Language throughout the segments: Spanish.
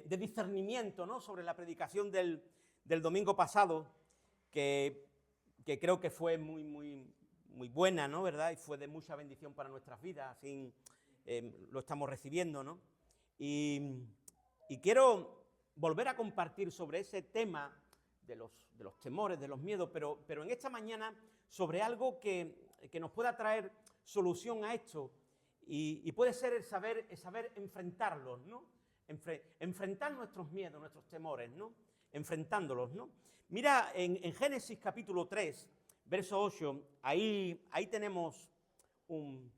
de discernimiento, ¿no?, sobre la predicación del domingo pasado, que creo que fue muy buena, ¿no?, ¿verdad? Y fue de mucha bendición para nuestras vidas, así lo estamos recibiendo, ¿no? Y quiero volver a compartir sobre ese tema de los temores, de los miedos, pero en esta mañana sobre algo que nos pueda traer solución a esto, y puede ser el saber enfrentarlos, ¿no? Enfrentar nuestros miedos, nuestros temores, ¿no? Enfrentándolos, ¿no? Mira, en Génesis capítulo 3, verso 8, ahí tenemos un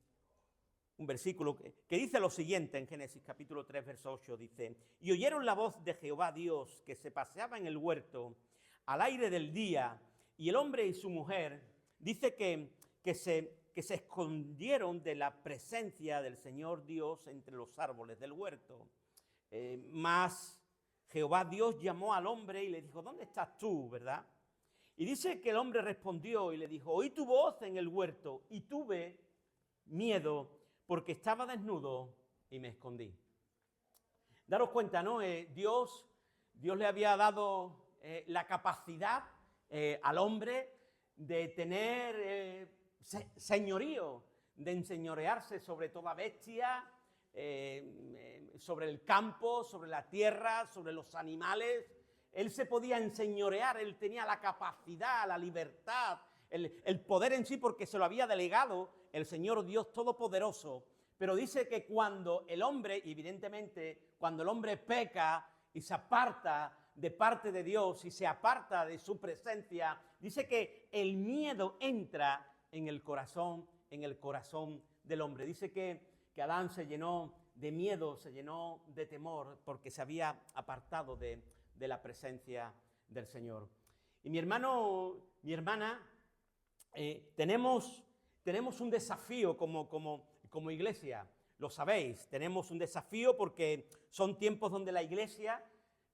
versículo que dice lo siguiente en Génesis capítulo 3, verso 8, dice: y oyeron la voz de Jehová Dios que se paseaba en el huerto al aire del día, y el hombre y su mujer, dice que se escondieron de la presencia del Señor Dios entre los árboles del huerto. Mas Jehová Dios llamó al hombre y le dijo: ¿dónde estás tú, verdad? Y dice que el hombre respondió y le dijo: oí tu voz en el huerto y tuve miedo porque estaba desnudo y me escondí. Daros cuenta, ¿no? Dios le había dado la capacidad al hombre de tener señorío, de enseñorearse sobre toda bestia, sobre el campo, sobre la tierra, sobre los animales. Él se podía enseñorear, él tenía la capacidad, la libertad, el poder en sí, porque se lo había delegado el Señor Dios Todopoderoso. Pero dice que cuando el hombre, evidentemente, cuando el hombre peca y se aparta de parte de Dios y se aparta de su presencia, dice que el miedo entra en el corazón del hombre. Dice que Adán se llenó de miedo, se llenó de temor, porque se había apartado de la presencia del Señor. Y mi hermano, mi hermana, tenemos un desafío como iglesia. Lo sabéis, tenemos un desafío porque son tiempos donde la iglesia,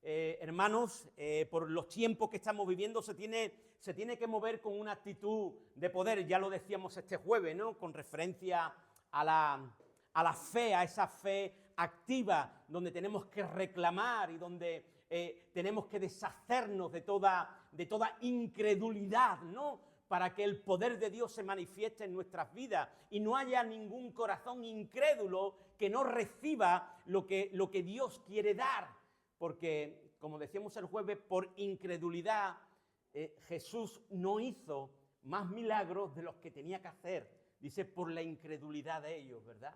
hermanos, por los tiempos que estamos viviendo, se tiene que mover con una actitud de poder. Ya lo decíamos este jueves, ¿no?, con referencia a la fe, a esa fe activa, donde tenemos que reclamar y donde tenemos que deshacernos de toda incredulidad, ¿no?, para que el poder de Dios se manifieste en nuestras vidas y no haya ningún corazón incrédulo que no reciba lo que Dios quiere dar. Porque, como decíamos el jueves, por incredulidad Jesús no hizo más milagros de los que tenía que hacer. Dice, por la incredulidad de ellos, ¿verdad?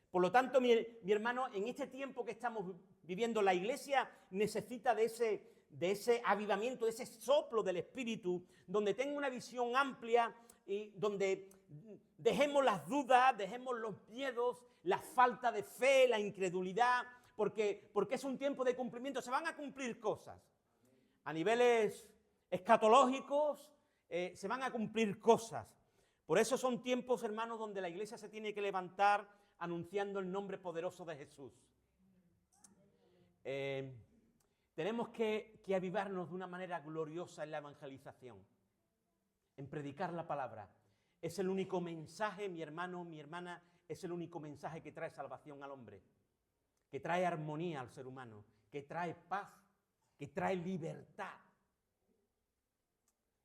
Por lo tanto, mi hermano, en este tiempo que estamos viviendo, la iglesia necesita de ese avivamiento, de ese soplo del Espíritu, donde tenga una visión amplia y donde dejemos las dudas, dejemos los miedos, la falta de fe, la incredulidad, porque es un tiempo de cumplimiento. Se van a cumplir cosas. A niveles escatológicos se van a cumplir cosas. Por eso son tiempos, hermanos, donde la iglesia se tiene que levantar anunciando el nombre poderoso de Jesús. Tenemos que avivarnos de una manera gloriosa en la evangelización, en predicar la palabra. Es el único mensaje, mi hermano, mi hermana, es el único mensaje que trae salvación al hombre, que trae armonía al ser humano, que trae paz, que trae libertad.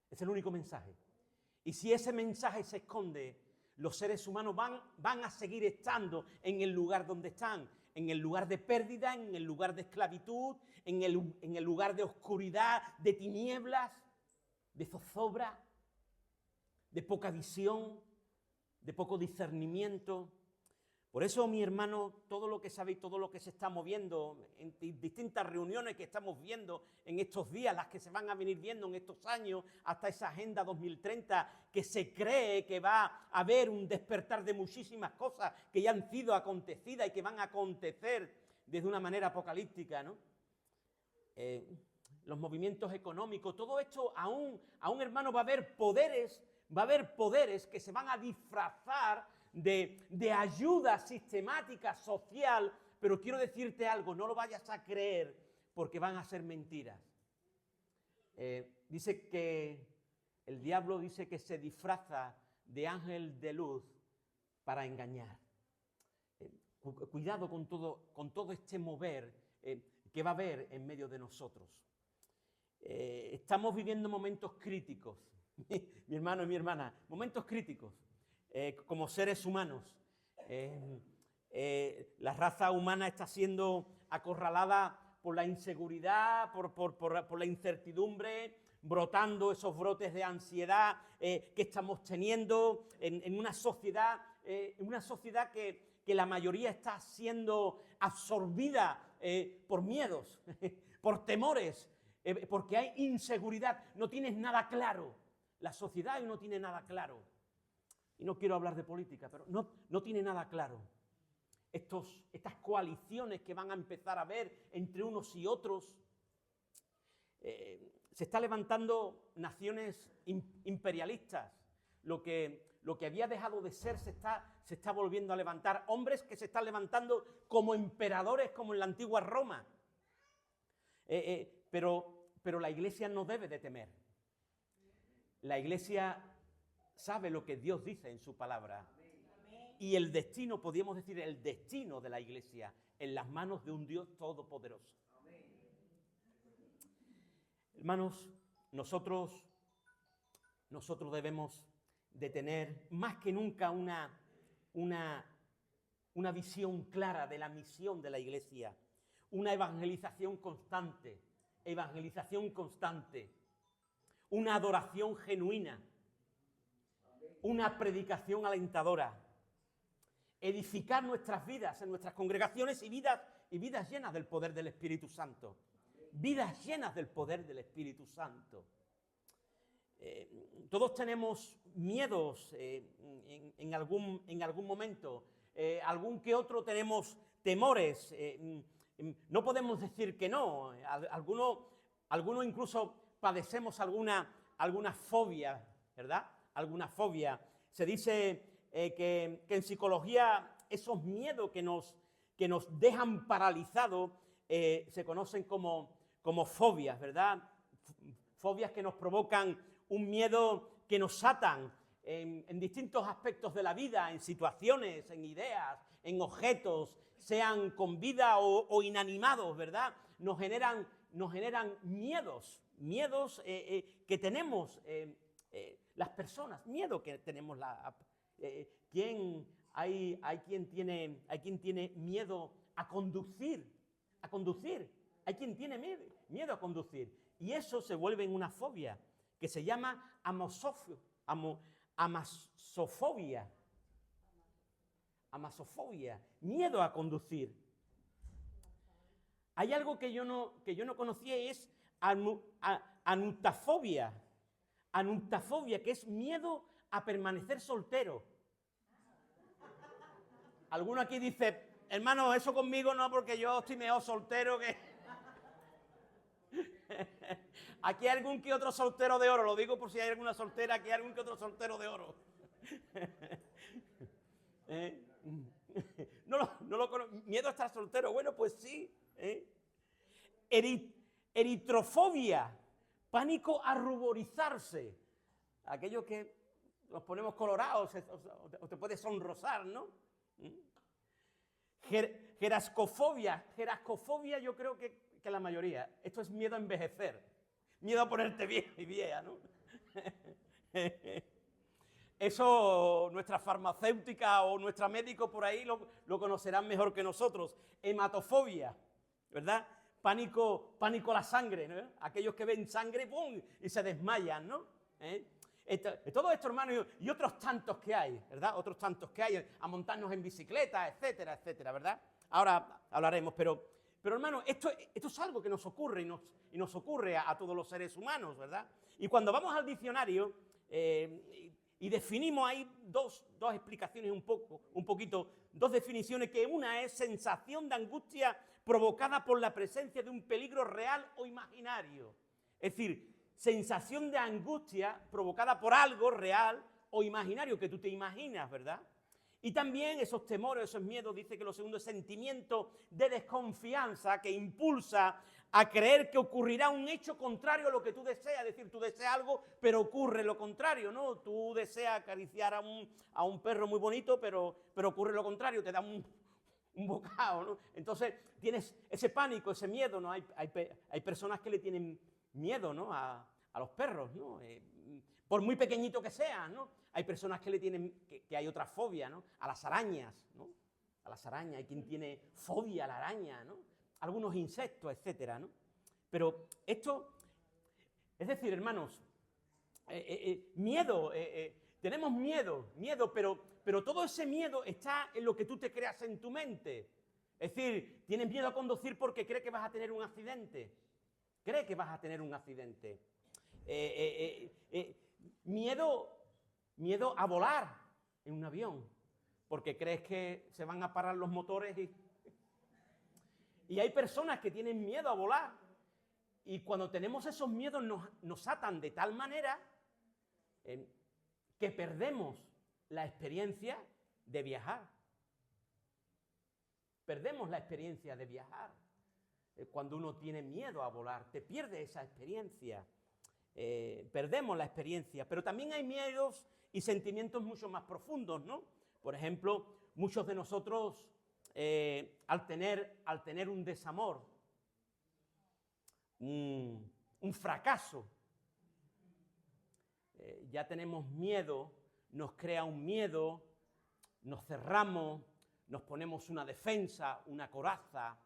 Es el único mensaje. Y si ese mensaje se esconde, los seres humanos van a seguir estando en el lugar donde están, en el lugar de pérdida, en el lugar de esclavitud, en el lugar de oscuridad, de tinieblas, de zozobra, de poca visión, de poco discernimiento. Por eso, mi hermano, todo lo que sabéis, todo lo que se está moviendo en distintas reuniones que estamos viendo en estos días, las que se van a venir viendo en estos años, hasta esa Agenda 2030, que se cree que va a haber un despertar de muchísimas cosas que ya han sido acontecidas y que van a acontecer desde una manera apocalíptica, ¿no? Los movimientos económicos, todo esto aún, hermano, va a haber poderes que se van a disfrazar de ayuda sistemática, social, pero quiero decirte algo, no lo vayas a creer porque van a ser mentiras. Dice que el diablo dice que se disfraza de ángel de luz para engañar. Cuidado con todo este mover. que va a haber en medio de nosotros. Estamos viviendo momentos críticos, mi hermano y mi hermana, momentos críticos como seres humanos. La raza humana está siendo acorralada por la inseguridad, por la incertidumbre, brotando esos brotes de ansiedad que estamos teniendo en una sociedad que la mayoría está siendo absorbida por miedos, por temores, porque hay inseguridad, no tienes nada claro. La sociedad hoy no tiene nada claro. Y no quiero hablar de política, pero no tiene nada claro. Estas coaliciones que van a empezar a haber entre unos y otros. Se está levantando naciones imperialistas. Lo que había dejado de ser se está volviendo a levantar. Hombres que se están levantando como emperadores, como en la antigua Roma. Pero la Iglesia no debe de temer. La Iglesia sabe lo que Dios dice en su palabra. Y el destino, podríamos decir, el destino de la Iglesia en las manos de un Dios todopoderoso. Hermanos, nosotros debemos de tener más que nunca una visión clara de la misión de la Iglesia, una evangelización constante, una adoración genuina, una predicación alentadora, edificar nuestras vidas en nuestras congregaciones y vidas llenas del poder del Espíritu Santo. Vidas llenas del poder del Espíritu Santo. Todos tenemos miedos en algún momento. Algún que otro tenemos temores. No podemos decir que no. Algunos incluso padecemos alguna fobia, ¿verdad? Alguna fobia. Se dice que en psicología esos miedos que nos dejan paralizados se conocen como fobias, ¿verdad? Fobias que nos provocan un miedo que nos atan en distintos aspectos de la vida, en situaciones, en ideas, en objetos, sean con vida o inanimados, ¿verdad? Nos generan miedos que tenemos las personas, miedo que tenemos hay quien tiene miedo a conducir, hay quien tiene miedo a conducir, y eso se vuelve en una fobia que se llama amasofobia, miedo a conducir. Hay algo que yo no conocía y es anutafobia, que es miedo a permanecer soltero. Alguno aquí dice, hermano, eso conmigo no, porque yo estoy mejor soltero que... Aquí hay algún que otro soltero de oro, lo digo por si hay alguna soltera, aquí hay algún que otro soltero de oro. No lo conozco. Miedo a estar soltero, bueno, pues sí. Eritrofobia, pánico a ruborizarse. Aquellos que los ponemos colorados o te puede sonrosar, ¿no? Gerascofobia yo creo que la mayoría. Esto es miedo a envejecer, miedo a ponerte viejo y vieja, ¿no? Eso nuestra farmacéutica o nuestra médico por ahí lo conocerán mejor que nosotros. Hematofobia, ¿verdad? Pánico a la sangre, ¿no? Aquellos que ven sangre, ¡pum!, y se desmayan, ¿no? Todo esto, hermano, y otros tantos que hay, ¿verdad? Otros tantos que hay, a montarnos en bicicleta, etcétera, etcétera, ¿verdad? Ahora hablaremos, pero hermano, esto es algo que nos ocurre y nos ocurre a todos los seres humanos, ¿verdad? Y cuando vamos al diccionario y definimos ahí dos explicaciones un poquito, dos definiciones, que una es sensación de angustia provocada por la presencia de un peligro real o imaginario. Es decir, sensación de angustia provocada por algo real o imaginario que tú te imaginas, ¿verdad? Y también esos temores, esos miedos, dice que lo segundo es sentimiento de desconfianza que impulsa a creer que ocurrirá un hecho contrario a lo que tú deseas. Es decir, tú deseas algo, pero ocurre lo contrario, ¿no? Tú deseas acariciar a un perro muy bonito, pero ocurre lo contrario, te da un bocado, ¿no? Entonces tienes ese pánico, ese miedo, ¿no? Hay personas que le tienen miedo, ¿no? a los perros, ¿no? Por muy pequeñito que sean, ¿no? Hay personas que le tienen, que hay otra fobia, ¿no? A las arañas, ¿no? A las arañas, hay quien tiene fobia a la araña, ¿no? Algunos insectos, etcétera, ¿no? Pero esto, es decir, hermanos, miedo, tenemos miedo, pero todo ese miedo está en lo que tú te creas en tu mente. Es decir, tienes miedo a conducir porque crees que vas a tener un accidente. Crees que vas a tener un accidente. Miedo a volar en un avión, porque crees que se van a parar los motores y hay personas que tienen miedo a volar. Y cuando tenemos esos miedos nos atan de tal manera que perdemos la experiencia de viajar. Perdemos la experiencia de viajar. Cuando uno tiene miedo a volar, te pierde esa experiencia. Perdemos la experiencia. Pero también hay miedos y sentimientos mucho más profundos, ¿no? Por ejemplo, muchos de nosotros, al tener un desamor, un fracaso, ya tenemos miedo, nos crea un miedo, nos cerramos, nos ponemos una defensa, una coraza,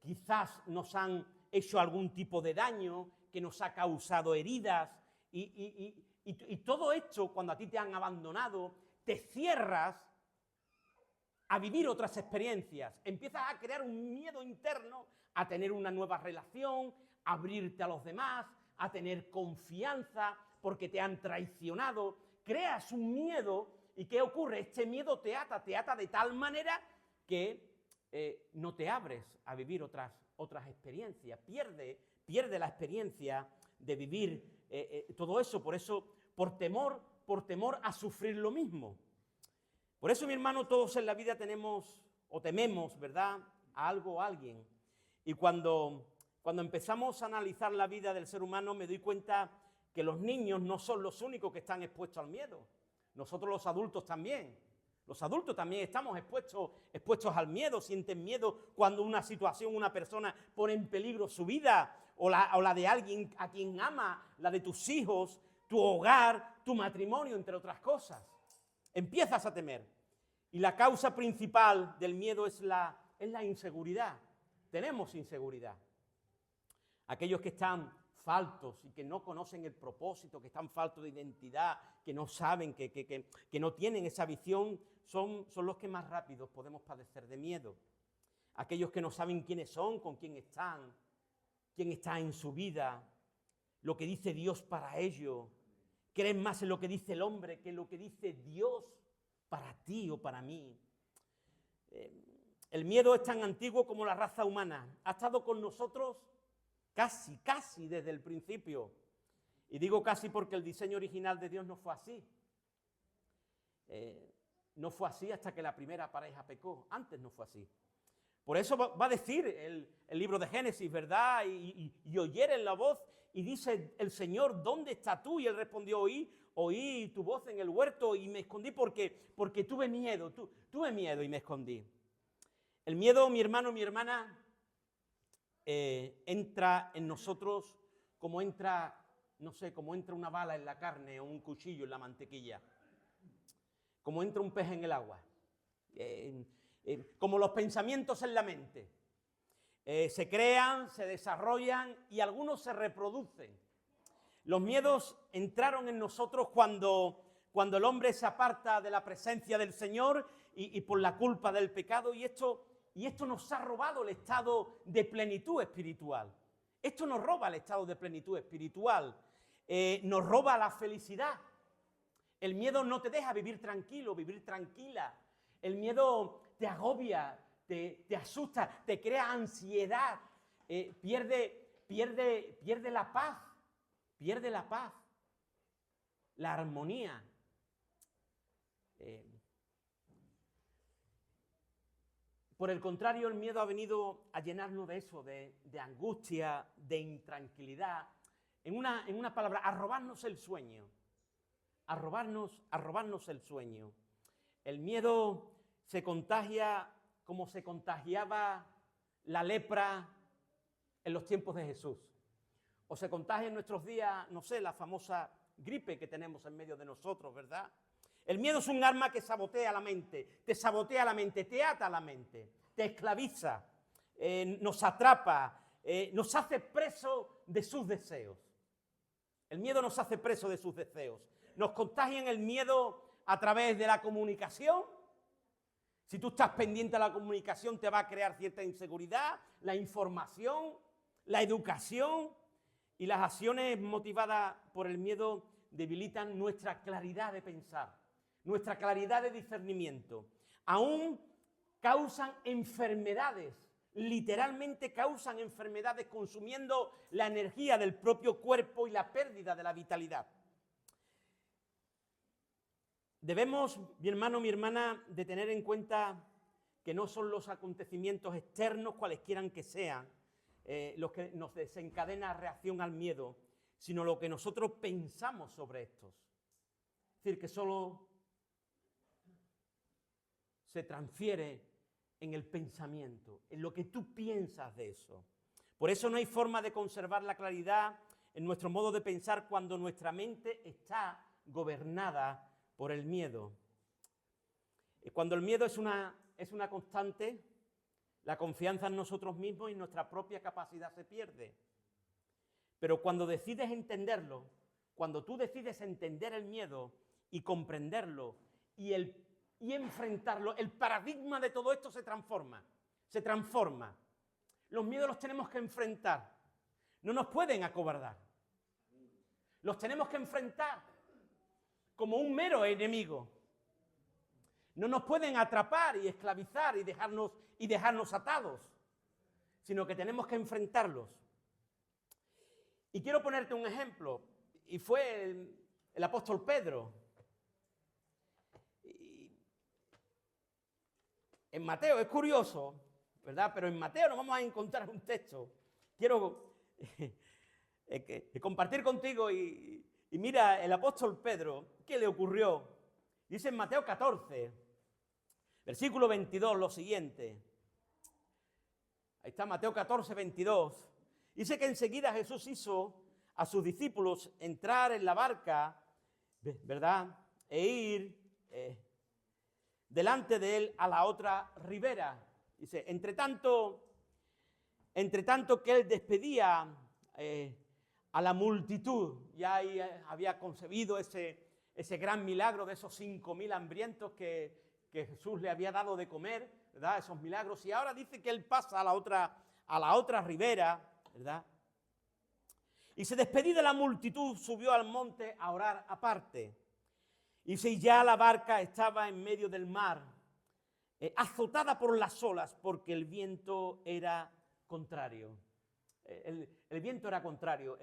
quizás nos han hecho algún tipo de daño que nos ha causado heridas y todo esto, cuando a ti te han abandonado, te cierras a vivir otras experiencias, empiezas a crear un miedo interno a tener una nueva relación, a abrirte a los demás, a tener confianza porque te han traicionado, creas un miedo y ¿qué ocurre? Este miedo te ata de tal manera que no te abres a vivir otras experiencias, pierde la experiencia de vivir todo eso, por temor a sufrir lo mismo. Por eso, mi hermano, todos en la vida tenemos o tememos, ¿verdad?, a algo o a alguien. Y cuando empezamos a analizar la vida del ser humano, me doy cuenta que los niños no son los únicos que están expuestos al miedo. Nosotros los adultos también. Los adultos también estamos expuestos al miedo, sienten miedo cuando una situación, una persona pone en peligro su vida o la de alguien a quien ama, la de tus hijos, tu hogar, tu matrimonio, entre otras cosas. Empiezas a temer. Y la causa principal del miedo es la inseguridad. Tenemos inseguridad. Aquellos que están faltos y que no conocen el propósito, que están faltos de identidad, que no saben, que no tienen esa visión, son los que más rápido podemos padecer de miedo. Aquellos que no saben quiénes son, con quién está en su vida, lo que dice Dios para ellos, creen más en lo que dice el hombre que en lo que dice Dios para ti o para mí. El miedo es tan antiguo como la raza humana. Ha estado con nosotros casi desde el principio. Y digo casi porque el diseño original de Dios no fue así. No fue así hasta que la primera pareja pecó. Antes no fue así. Por eso va a decir el libro de Génesis, ¿verdad? Y oyeron la voz y dice el Señor, ¿dónde estás tú? Y él respondió, oí tu voz en el huerto y me escondí porque tuve miedo. Tuve miedo y me escondí. El miedo, mi hermano, mi hermana, entra en nosotros como entra, no sé, como entra una bala en la carne o un cuchillo en la mantequilla. Como entra un pez en el agua. Como los pensamientos en la mente. Se crean, se desarrollan y algunos se reproducen. Los miedos entraron en nosotros cuando el hombre se aparta de la presencia del Señor y por la culpa del pecado, y esto nos ha robado el estado de plenitud espiritual. Esto nos roba el estado de plenitud espiritual, nos roba la felicidad. El miedo no te deja vivir tranquilo, vivir tranquila. El miedo te agobia, te asusta, te crea ansiedad, pierde la paz, la armonía. Por el contrario, el miedo ha venido a llenarnos de eso, de angustia, de intranquilidad. En una palabra, a robarnos el sueño. A robarnos el sueño. El miedo se contagia como se contagiaba la lepra en los tiempos de Jesús. O se contagia en nuestros días, no sé, la famosa gripe que tenemos en medio de nosotros, ¿verdad? El miedo es un arma que sabotea la mente, te sabotea la mente, te ata la mente, te esclaviza, nos atrapa, nos hace preso de sus deseos. El miedo nos hace preso de sus deseos. Nos contagian el miedo a través de la comunicación. Si tú estás pendiente a la comunicación, te va a crear cierta inseguridad, la información, la educación y las acciones motivadas por el miedo debilitan nuestra claridad de pensar, nuestra claridad de discernimiento. Aún causan enfermedades, literalmente causan enfermedades consumiendo la energía del propio cuerpo y la pérdida de la vitalidad. Debemos, mi hermano, mi hermana, de tener en cuenta que no son los acontecimientos externos, cualesquiera que sean, los que nos desencadena reacción al miedo, sino lo que nosotros pensamos sobre estos. Es decir, que solo se transfiere en el pensamiento, en lo que tú piensas de eso. Por eso no hay forma de conservar la claridad en nuestro modo de pensar cuando nuestra mente está gobernada por el miedo. Cuando el miedo es una constante, la confianza en nosotros mismos y nuestra propia capacidad se pierde. Pero cuando decides entenderlo, cuando tú decides entender el miedo y comprenderlo y enfrentarlo, el paradigma de todo esto se transforma. Se transforma. Los miedos los tenemos que enfrentar. No nos pueden acobardar. Los tenemos que enfrentar como un mero enemigo. No nos pueden atrapar y esclavizar y dejarnos atados, sino que tenemos que enfrentarlos. Y quiero ponerte un ejemplo, y fue el apóstol Pedro. En Mateo, es curioso, ¿verdad? Pero en Mateo nos vamos a encontrar un texto. Quiero compartir contigo y mira, el apóstol Pedro, ¿qué le ocurrió? Dice en Mateo 14, versículo 22, lo siguiente. Ahí está Mateo 14, 22. Dice que enseguida Jesús hizo a sus discípulos entrar en la barca, ¿verdad? E ir delante de él a la otra ribera. Dice, entre tanto que él despedía a la multitud, ya ahí había concebido ese gran milagro de esos 5.000 hambrientos que Jesús le había dado de comer, ¿verdad? Esos milagros. Y ahora dice que él pasa a la otra ribera, ¿verdad? Y se despedía de la multitud, subió al monte a orar aparte. Y si ya la barca estaba en medio del mar, azotada por las olas, porque el viento era contrario. El viento era contrario.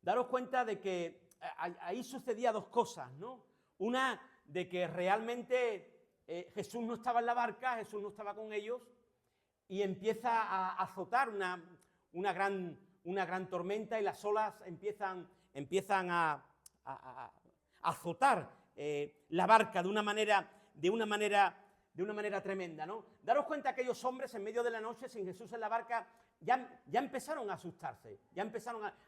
Daros cuenta de que ahí sucedía dos cosas, ¿no? Una, de que realmente Jesús no estaba en la barca, Jesús no estaba con ellos, y empieza a azotar una gran tormenta y las olas empiezan a azotar la barca de una manera tremenda, ¿no? Daros cuenta, aquellos hombres en medio de la noche sin Jesús en la barca ya empezaron a asustarse,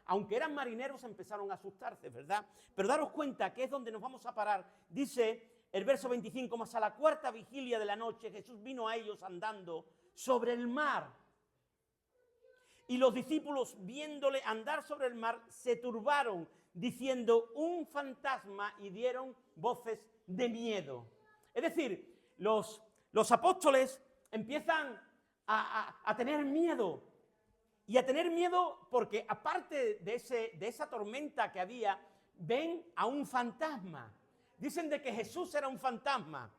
aunque eran marineros, empezaron a asustarse, ¿verdad? Pero daros cuenta que es donde nos vamos a parar. Dice el verso 25, mas a la cuarta vigilia de la noche Jesús vino a ellos andando sobre el mar. Y los discípulos, viéndole andar sobre el mar, se turbaron, diciendo, un fantasma, y dieron voces de miedo. Es decir, los apóstoles empiezan a tener miedo. Y a tener miedo porque, aparte de esa tormenta que había, ven a un fantasma. Dicen de que Jesús era un fantasma.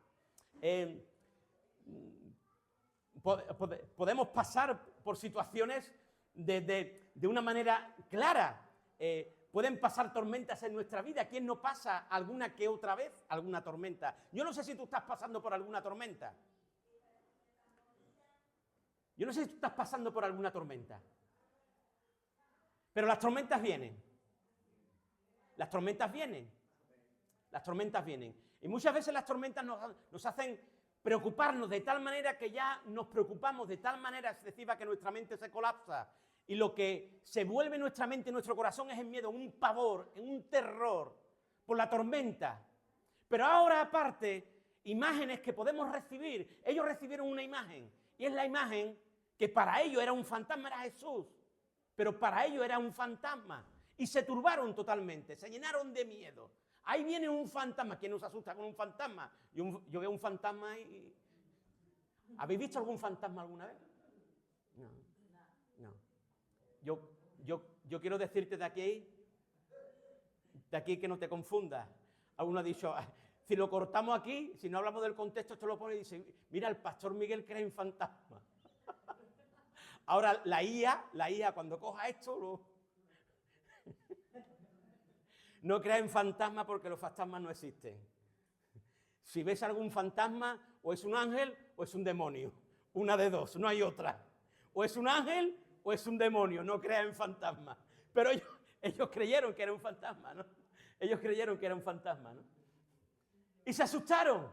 Podemos pasar por situaciones de una manera clara. Pueden pasar tormentas en nuestra vida. ¿Quién no pasa alguna que otra vez alguna tormenta? Yo no sé si tú estás pasando por alguna tormenta. Yo no sé si tú estás pasando por alguna tormenta. Pero las tormentas vienen. Las tormentas vienen. Las tormentas vienen. Y muchas veces las tormentas nos hacen preocuparnos de tal manera que ya nos preocupamos de tal manera excesiva que nuestra mente se colapsa. Y lo que se vuelve en nuestra mente, en nuestro corazón, es en miedo, en un pavor, en un terror por la tormenta. Pero ahora, aparte, imágenes que podemos recibir. Ellos recibieron una imagen, y es la imagen que para ellos era un fantasma, era Jesús. Pero para ellos era un fantasma. Y se turbaron totalmente, se llenaron de miedo. Ahí viene un fantasma. ¿Quién nos asusta con un fantasma? Yo veo un fantasma y... ¿Habéis visto algún fantasma alguna vez? No. No. Yo quiero decirte de aquí que no te confundas. Alguno ha dicho, si lo cortamos aquí, si no hablamos del contexto, esto lo pone y dice, mira, el pastor Miguel cree en fantasmas. Ahora la IA, cuando coja esto, no crea en fantasmas porque los fantasmas no existen. Si ves algún fantasma, o es un ángel o es un demonio. Una de dos, no hay otra. O es un ángel o es un demonio, no crea en fantasmas. Pero ellos creyeron que era un fantasma, ¿no? Ellos creyeron que era un fantasma, ¿no? Y se asustaron.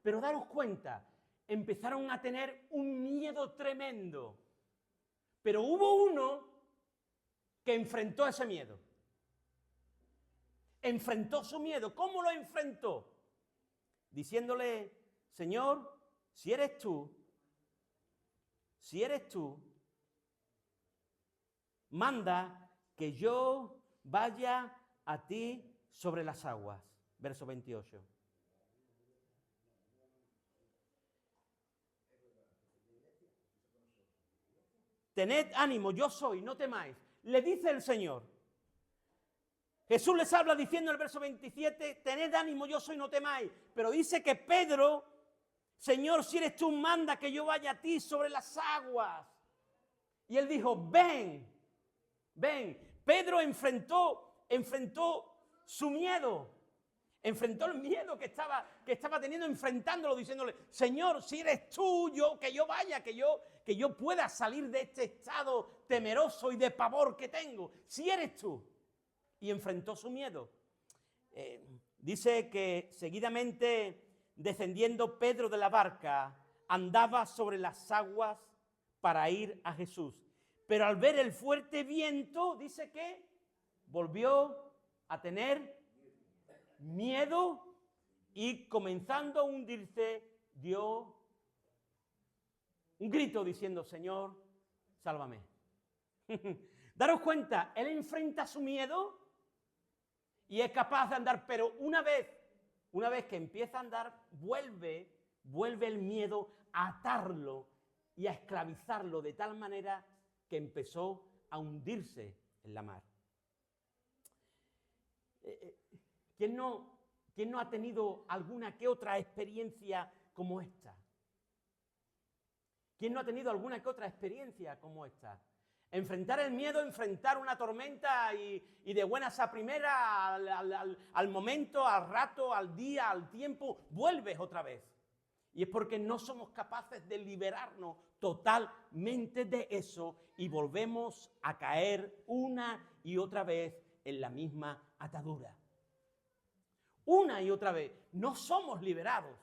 Pero daros cuenta, empezaron a tener un miedo tremendo. Pero hubo uno que enfrentó ese miedo. Enfrentó su miedo. ¿Cómo lo enfrentó? Diciéndole, Señor, si eres tú, manda que yo vaya a ti sobre las aguas. Verso 28. Tened ánimo, yo soy, no temáis. Le dice el Señor. Jesús les habla diciendo en el verso 27, tened ánimo, yo soy, no temáis. Pero dice que Pedro, Señor, si eres tú, manda que yo vaya a ti sobre las aguas. Y él dijo, ven. Pedro enfrentó su miedo. Enfrentó el miedo que estaba teniendo, enfrentándolo, diciéndole, Señor, si eres tú, que yo vaya, que yo pueda salir de este estado temeroso y de pavor que tengo. Si eres tú. Y enfrentó su miedo. Dice que seguidamente, descendiendo Pedro de la barca, andaba sobre las aguas para ir a Jesús. Pero al ver el fuerte viento, dice que volvió a tener miedo y comenzando a hundirse, dio un grito diciendo, Señor, sálvame. Daros cuenta, él enfrenta su miedo y es capaz de andar, pero una vez que empieza a andar, vuelve el miedo a atarlo y a esclavizarlo de tal manera que empezó a hundirse en la mar. ¿Quién no ha tenido alguna que otra experiencia como esta? ¿Quién no ha tenido alguna que otra experiencia como esta? Enfrentar el miedo, enfrentar una tormenta y de buenas a primera, al momento, al rato, al día, al tiempo, vuelves otra vez. Y es porque no somos capaces de liberarnos totalmente de eso y volvemos a caer una y otra vez en la misma atadura. Una y otra vez. No somos liberados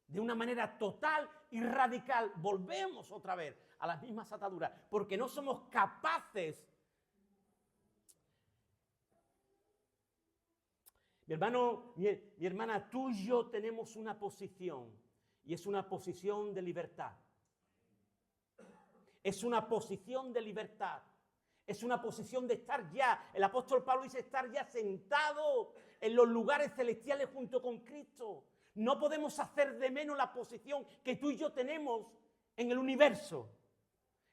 de una manera total y radical. Volvemos otra vez a las mismas ataduras, porque no somos capaces. Mi hermano, mi hermana, tú y yo tenemos una posición, y es una posición de libertad. Es una posición de libertad. Es una posición de estar ya, el apóstol Pablo dice, estar ya sentado en los lugares celestiales junto con Cristo. No podemos hacer de menos la posición que tú y yo tenemos en el universo.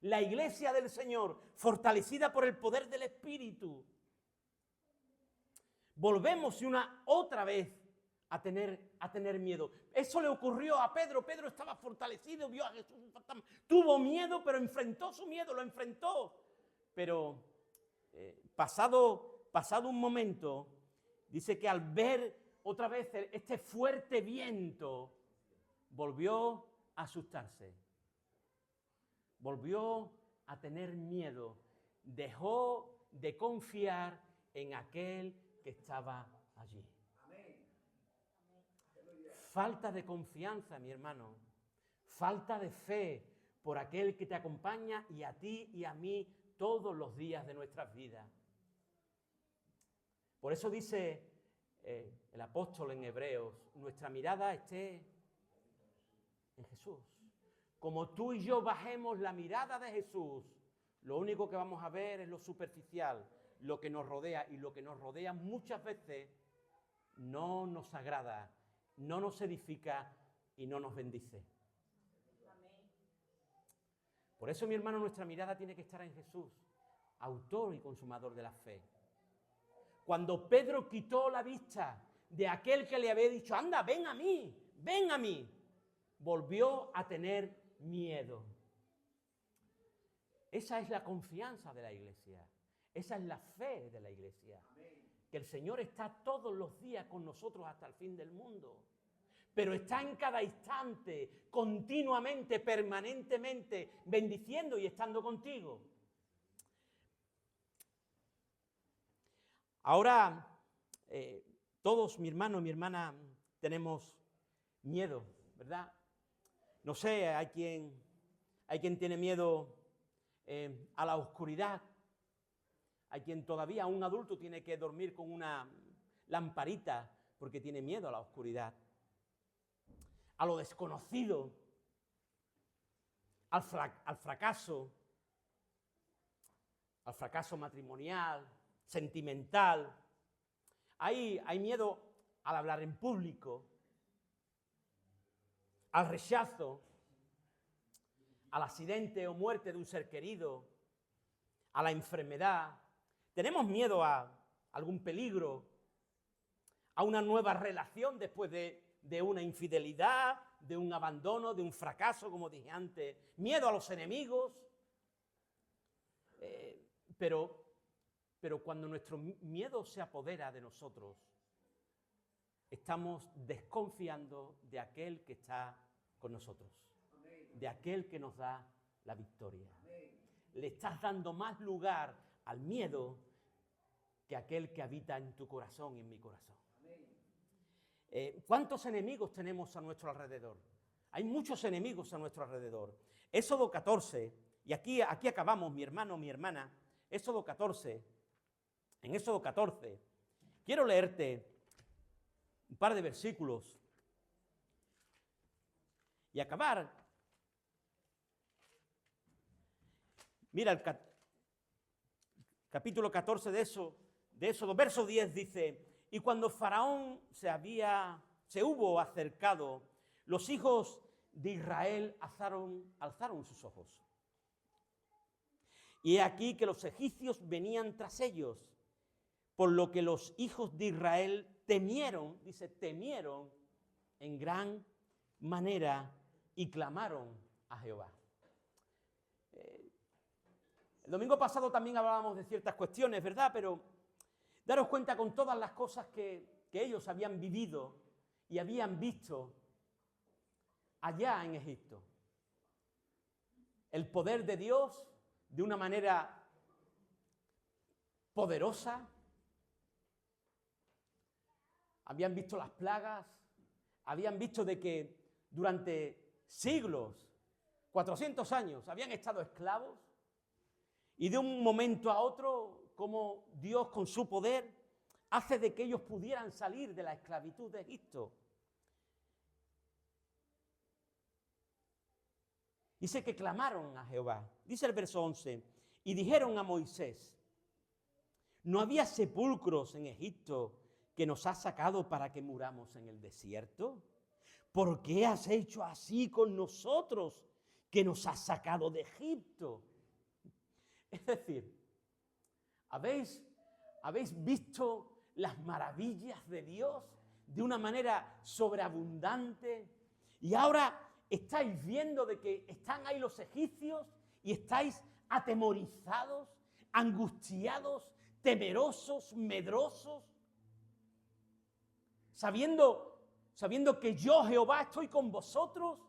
La iglesia del Señor, fortalecida por el poder del Espíritu. Volvemos una otra vez a tener miedo. Eso le ocurrió a Pedro. Pedro estaba fortalecido, vio a Jesús un fantasma. Tuvo miedo, pero enfrentó su miedo, lo enfrentó. Pero pasado un momento, dice que al ver otra vez este fuerte viento, volvió a asustarse. Volvió a tener miedo. Dejó de confiar en aquel que estaba allí. falta de confianza, mi hermano, falta de fe por aquel que te acompaña y a ti y a mí todos los días de nuestras vidas. Por eso dice el apóstol en Hebreos, nuestra mirada esté en Jesús. Como tú y yo bajemos la mirada de Jesús, lo único que vamos a ver es lo superficial, lo que nos rodea, y lo que nos rodea muchas veces no nos agrada, no nos edifica y no nos bendice. Por eso, mi hermano, nuestra mirada tiene que estar en Jesús, autor y consumador de la fe. Cuando Pedro quitó la vista de aquel que le había dicho, anda, ven a mí, volvió a tener miedo. Esa es la confianza de la iglesia, esa es la fe de la iglesia. Que el Señor está todos los días con nosotros hasta el fin del mundo, pero está en cada instante, continuamente, permanentemente, bendiciendo y estando contigo. Ahora, todos, mi hermano y mi hermana, tenemos miedo, ¿verdad? No sé, hay quien tiene miedo a la oscuridad. Hay quien todavía, un adulto, tiene que dormir con una lamparita porque tiene miedo a la oscuridad. A lo desconocido, al fracaso matrimonial, sentimental. Hay miedo al hablar en público, al rechazo, al accidente o muerte de un ser querido, a la enfermedad. Tenemos miedo a algún peligro, a una nueva relación después de una infidelidad, de un abandono, de un fracaso, como dije antes. Miedo a los enemigos. Pero cuando nuestro miedo se apodera de nosotros, estamos desconfiando de aquel que está con nosotros, de aquel que nos da la victoria. Le estás dando más lugar al miedo que aquel que habita en tu corazón y en mi corazón. ¿Cuántos enemigos tenemos a nuestro alrededor? Hay muchos enemigos a nuestro alrededor. Éxodo 14, y aquí acabamos, mi hermano, mi hermana. Éxodo 14, en Éxodo 14, quiero leerte un par de versículos y acabar. Mira, el capítulo 14 de Éxodo, verso 10 dice: y cuando Faraón se hubo acercado, los hijos de Israel alzaron sus ojos. Y he aquí que los egipcios venían tras ellos, por lo que los hijos de Israel temieron en gran manera y clamaron a Jehová. El domingo pasado también hablábamos de ciertas cuestiones, ¿verdad? Pero daros cuenta con todas las cosas que ellos habían vivido y habían visto allá en Egipto. El poder de Dios de una manera poderosa. Habían visto las plagas, habían visto de que durante siglos, 400 años, habían estado esclavos, y de un momento a otro, como Dios con su poder hace de que ellos pudieran salir de la esclavitud de Egipto. Dice que clamaron a Jehová. Dice el verso 11, y dijeron a Moisés: ¿no había sepulcros en Egipto que nos has sacado para que muramos en el desierto? ¿Por qué has hecho así con nosotros, que nos has sacado de Egipto? Es decir, ¿habéis visto las maravillas de Dios de una manera sobreabundante? Y ahora estáis viendo de que están ahí los egipcios y estáis atemorizados, angustiados, temerosos, medrosos, sabiendo que yo, Jehová, estoy con vosotros,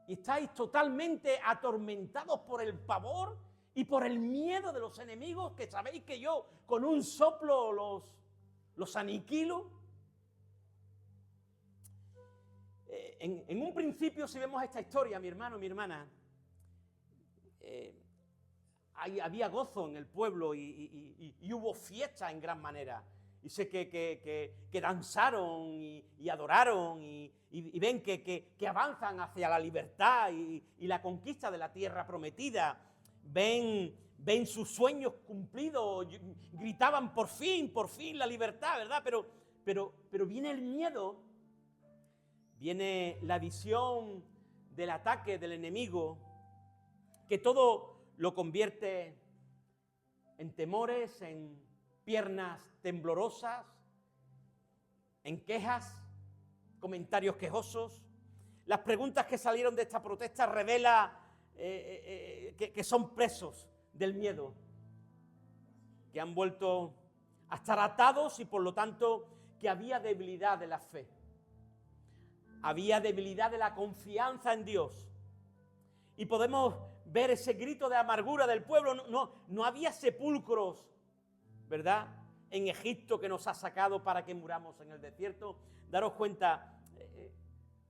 y estáis totalmente atormentados por el pavor y por el miedo de los enemigos, que sabéis que yo con un soplo los aniquilo. En un principio, si vemos esta historia, mi hermano, mi hermana, había gozo en el pueblo y hubo fiesta en gran manera. Y sé que danzaron y adoraron y ven que avanzan hacia la libertad y la conquista de la tierra prometida. Ven sus sueños cumplidos, gritaban por fin la libertad, ¿verdad? Pero viene el miedo, viene la visión del ataque del enemigo, que todo lo convierte en temores, en piernas temblorosas, en quejas, comentarios quejosos. Las preguntas que salieron de esta protesta revelan que son presos del miedo, que han vuelto a estar atados y por lo tanto que había debilidad de la fe, había debilidad de la confianza en Dios. Y podemos ver ese grito de amargura del pueblo. No había sepulcros, ¿verdad?, en Egipto, que nos ha sacado para que muramos en el desierto. Daros cuenta,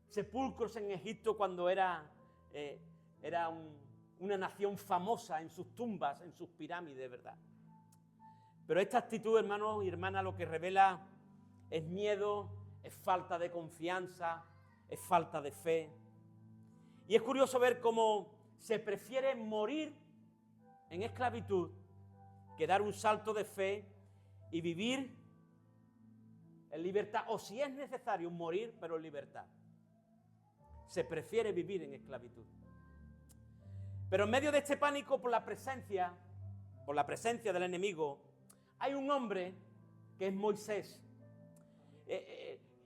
sepulcros en Egipto cuando era una nación famosa en sus tumbas, en sus pirámides, ¿verdad? Pero esta actitud, hermanos y hermanas, lo que revela es miedo, es falta de confianza, es falta de fe. Y es curioso ver cómo se prefiere morir en esclavitud que dar un salto de fe y vivir en libertad, o si es necesario morir, pero en libertad. Se prefiere vivir en esclavitud. Pero en medio de este pánico por la presencia del enemigo, hay un hombre que es Moisés.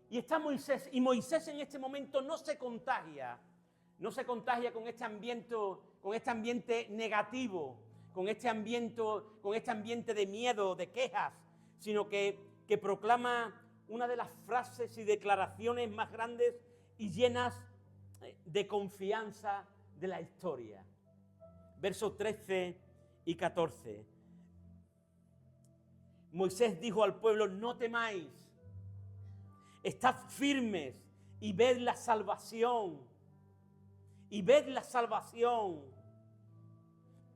Y está Moisés, y Moisés en este momento no se contagia con este ambiente negativo, con este ambiente de miedo, de quejas, sino que proclama una de las frases y declaraciones más grandes y llenas de confianza de la historia. Versos 13 y 14. Moisés dijo al pueblo: no temáis, estad firmes y ved la salvación,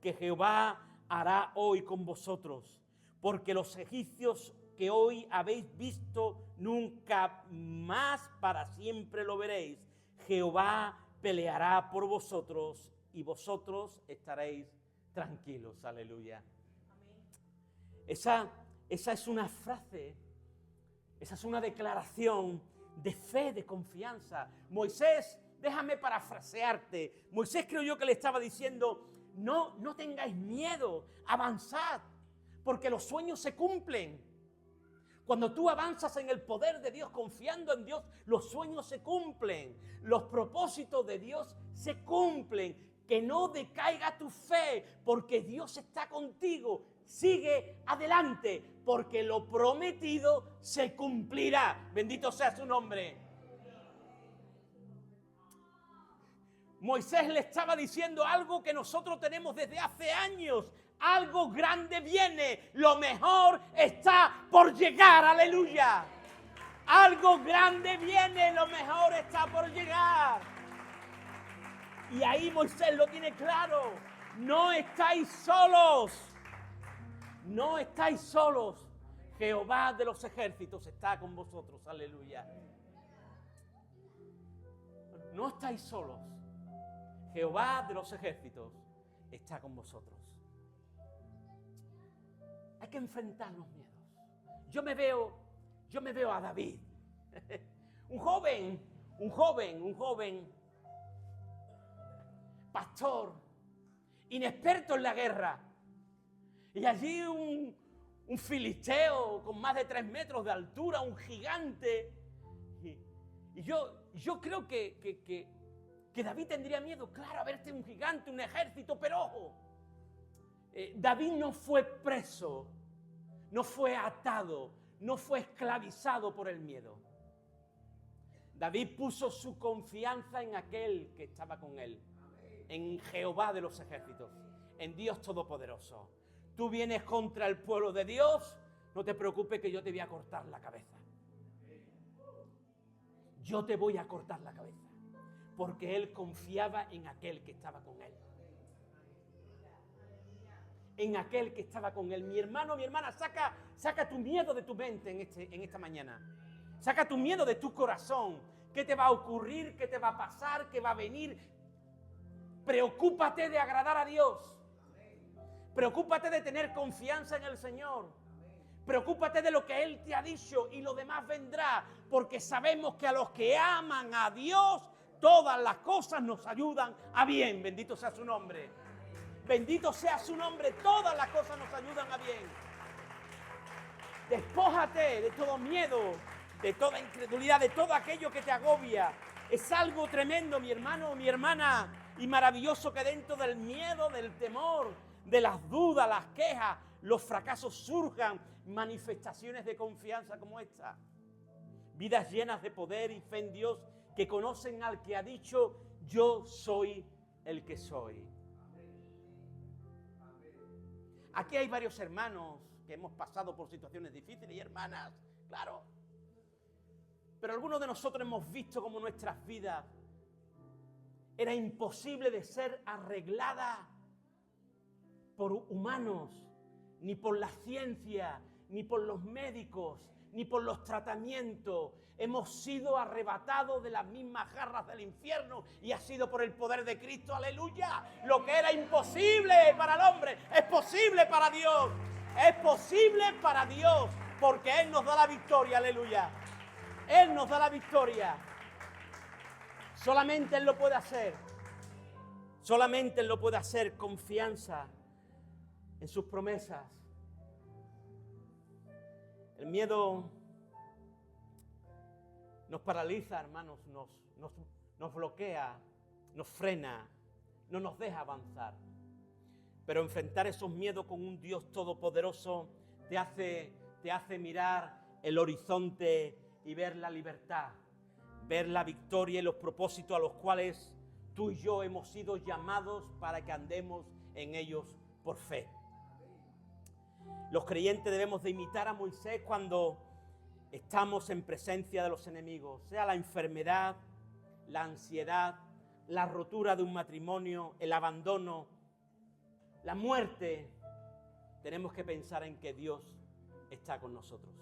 que Jehová hará hoy con vosotros, porque los egipcios que hoy habéis visto, nunca más para siempre lo veréis. Jehová peleará por vosotros y vosotros estaréis tranquilos. Aleluya. Esa es una frase, esa es una declaración de fe, de confianza. Moisés, déjame parafrasearte. Moisés, creo yo que le estaba diciendo: no tengáis miedo, avanzad, porque los sueños se cumplen. Cuando tú avanzas en el poder de Dios, confiando en Dios, los sueños se cumplen, los propósitos de Dios se cumplen. Que no decaiga tu fe, porque Dios está contigo. Sigue adelante, porque lo prometido se cumplirá. Bendito sea su nombre. Moisés le estaba diciendo algo que nosotros tenemos desde hace años. Algo grande viene, lo mejor está por llegar, aleluya. Algo grande viene, lo mejor está por llegar. Y ahí Moisés lo tiene claro: no estáis solos, no estáis solos. Jehová de los ejércitos está con vosotros, aleluya. No estáis solos, Jehová de los ejércitos está con vosotros. Hay que enfrentar los miedos. Yo me veo a David, un joven pastor, inexperto en la guerra, y allí un filisteo con más de 3 metros de altura, un gigante, y yo creo que David tendría miedo, claro, a verte un gigante, un ejército, pero ojo, David no fue preso, no fue atado, no fue esclavizado por el miedo. David puso su confianza en aquel que estaba con él, en Jehová de los ejércitos, en Dios Todopoderoso. Tú vienes contra el pueblo de Dios, no te preocupes que yo te voy a cortar la cabeza. yo te voy a cortar la cabeza. Porque él confiaba en aquel que estaba con él. En aquel que estaba con él. Mi hermano, mi hermana, saca tu miedo de tu mente en esta mañana. Saca tu miedo de tu corazón. ¿Qué te va a ocurrir? ¿Qué te va a pasar? ¿Qué va a venir? Preocúpate de agradar a Dios. Preocúpate de tener confianza en el Señor. Preocúpate de lo que Él te ha dicho y lo demás vendrá, porque sabemos que a los que aman a Dios, todas las cosas nos ayudan a bien. Bendito sea su nombre. Bendito sea su nombre. Todas las cosas nos ayudan a bien. Despójate de todo miedo, de toda incredulidad, de todo aquello que te agobia. Es algo tremendo, mi hermano, mi hermana, y maravilloso que dentro del miedo, del temor, de las dudas, las quejas, los fracasos surjan manifestaciones de confianza como esta. Vidas llenas de poder y fe en Dios que conocen al que ha dicho, yo soy el que soy. Aquí hay varios hermanos que hemos pasado por situaciones difíciles y hermanas, claro. Pero algunos de nosotros hemos visto cómo nuestras vidas era imposible de ser arreglada por humanos, ni por la ciencia, ni por los médicos, ni por los tratamientos. Hemos sido arrebatados de las mismas garras del infierno y ha sido por el poder de Cristo, aleluya. Lo que era imposible para el hombre es posible para Dios. Es posible para Dios porque Él nos da la victoria, aleluya. Él nos da la victoria. Solamente Él lo puede hacer. Solamente Él lo puede hacer. Confianza en sus promesas. El miedo nos paraliza, hermanos, nos bloquea, nos frena, no nos deja avanzar. Pero enfrentar esos miedos con un Dios todopoderoso te hace mirar el horizonte y ver la libertad, ver la victoria y los propósitos a los cuales tú y yo hemos sido llamados para que andemos en ellos por fe. Los creyentes debemos de imitar a Moisés cuando estamos en presencia de los enemigos, sea la enfermedad, la ansiedad, la rotura de un matrimonio, el abandono, la muerte. Tenemos que pensar en que Dios está con nosotros.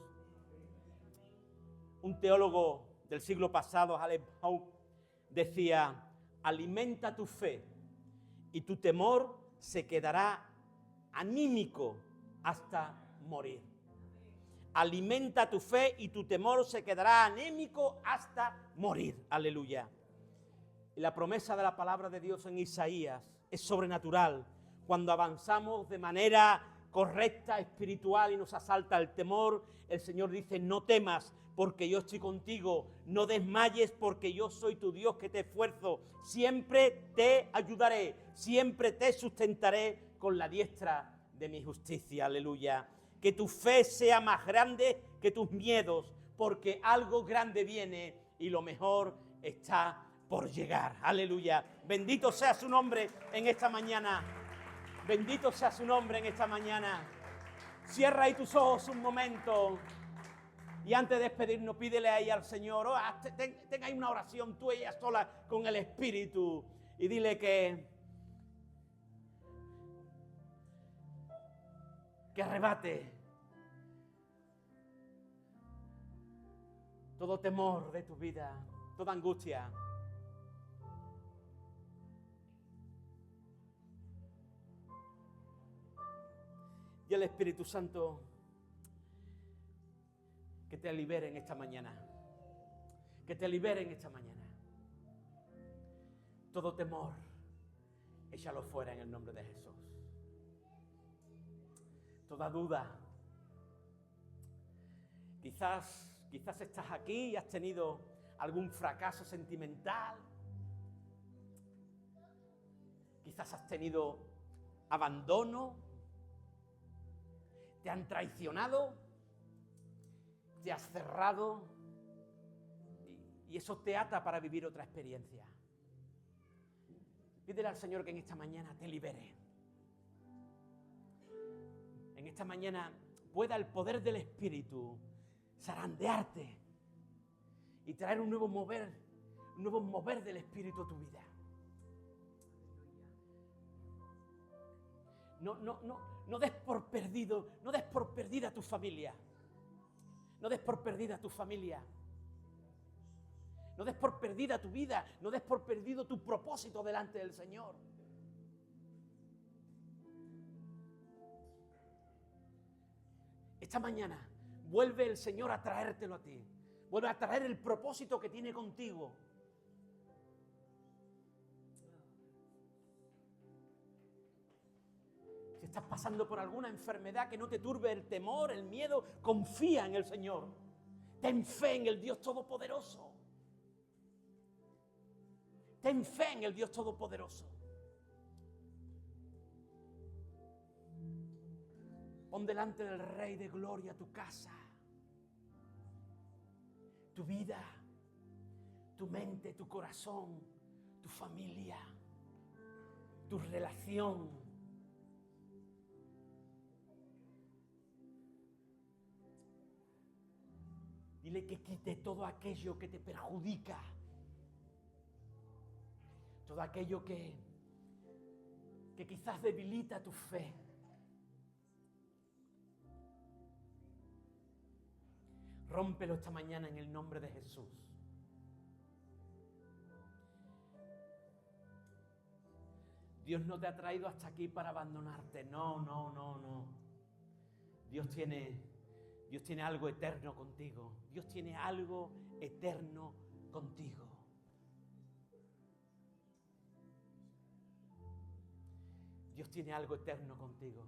Un teólogo del siglo pasado, Aleph Hope, decía: alimenta tu fe y tu temor se quedará anímico hasta morir. Alimenta tu fe y tu temor se quedará anémico hasta morir. Aleluya. Y la promesa de la palabra de Dios en Isaías es sobrenatural. Cuando avanzamos de manera correcta, espiritual y nos asalta el temor, el Señor dice: no temas porque yo estoy contigo, no desmayes porque yo soy tu Dios que te esfuerzo, siempre te ayudaré, siempre te sustentaré con la diestra de mi justicia. Aleluya. Que tu fe sea más grande que tus miedos, porque algo grande viene y lo mejor está por llegar. Aleluya. Bendito sea su nombre en esta mañana. Bendito sea su nombre en esta mañana. Cierra ahí tus ojos un momento. Y antes de despedirnos, pídele ahí al Señor, ten ahí una oración tú ella sola con el Espíritu. Y dile que arrebate todo temor de tu vida, toda angustia. Y el Espíritu Santo que te libere en esta mañana. Que te libere en esta mañana. Todo temor, échalo fuera en el nombre de Jesús. Toda duda. Quizás estás aquí y has tenido algún fracaso sentimental. Quizás has tenido abandono. Te han traicionado. Te has cerrado. Y eso te ata para vivir otra experiencia. Pídele al Señor que en esta mañana te libere. En esta mañana pueda el poder del Espíritu zarandearte y traer un nuevo mover del Espíritu a tu vida. No des por perdida tu familia. No des por perdida tu familia. No des por perdida tu vida. No des por perdido tu propósito delante del Señor. Esta mañana vuelve el Señor a traértelo a ti. Vuelve a traer el propósito que tiene contigo. Si estás pasando por alguna enfermedad, que no te turbe el temor, el miedo, confía en el Señor. Ten fe en el Dios Todopoderoso. Ten fe en el Dios Todopoderoso. Pon delante del Rey de Gloria tu casa, tu vida, tu mente, tu corazón, tu familia, tu relación. Dile que quite todo aquello que te perjudica, todo aquello que quizás debilita tu fe. Rómpelo esta mañana en el nombre de Jesús. Dios no te ha traído hasta aquí para abandonarte. No. Dios tiene algo eterno contigo. Dios tiene algo eterno contigo. Dios tiene algo eterno contigo.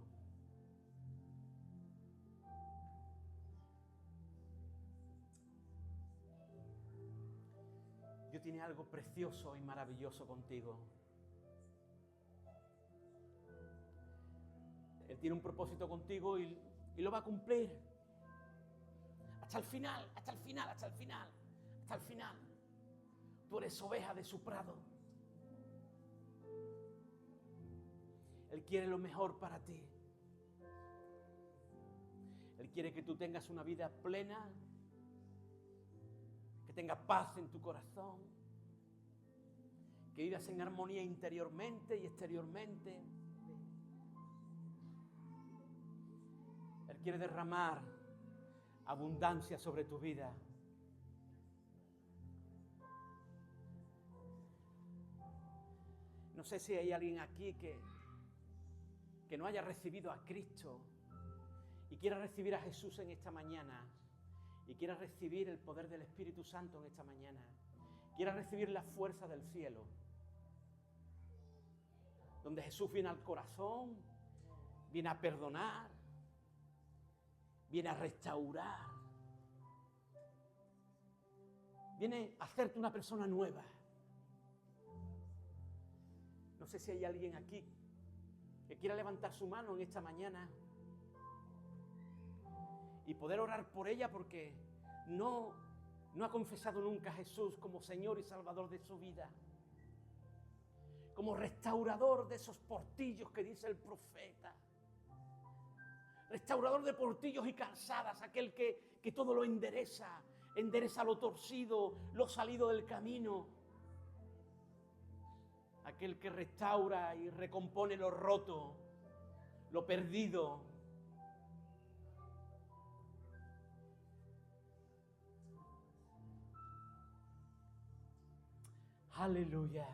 Dios tiene algo precioso y maravilloso contigo. Él tiene un propósito contigo y lo va a cumplir. Hasta el final. Tú eres oveja de su prado. Él quiere lo mejor para ti. Él quiere que tú tengas una vida plena, que tengas paz en tu corazón, que vivas en armonía interiormente y exteriormente. Él quiere derramar abundancia sobre tu vida. No sé si hay alguien aquí que no haya recibido a Cristo y quiera recibir a Jesús en esta mañana, y quiera recibir el poder del Espíritu Santo en esta mañana, quiera recibir la fuerza del cielo, donde Jesús viene al corazón, viene a perdonar, viene a restaurar, viene a hacerte una persona nueva. No sé si hay alguien aquí que quiera levantar su mano en esta mañana y poder orar por ella, porque no ha confesado nunca a Jesús como Señor y Salvador de su vida, como restaurador de esos portillos que dice el profeta, restaurador de portillos y calzadas, aquel que todo lo endereza lo torcido, lo salido del camino, aquel que restaura y recompone lo roto, lo perdido. Aleluya.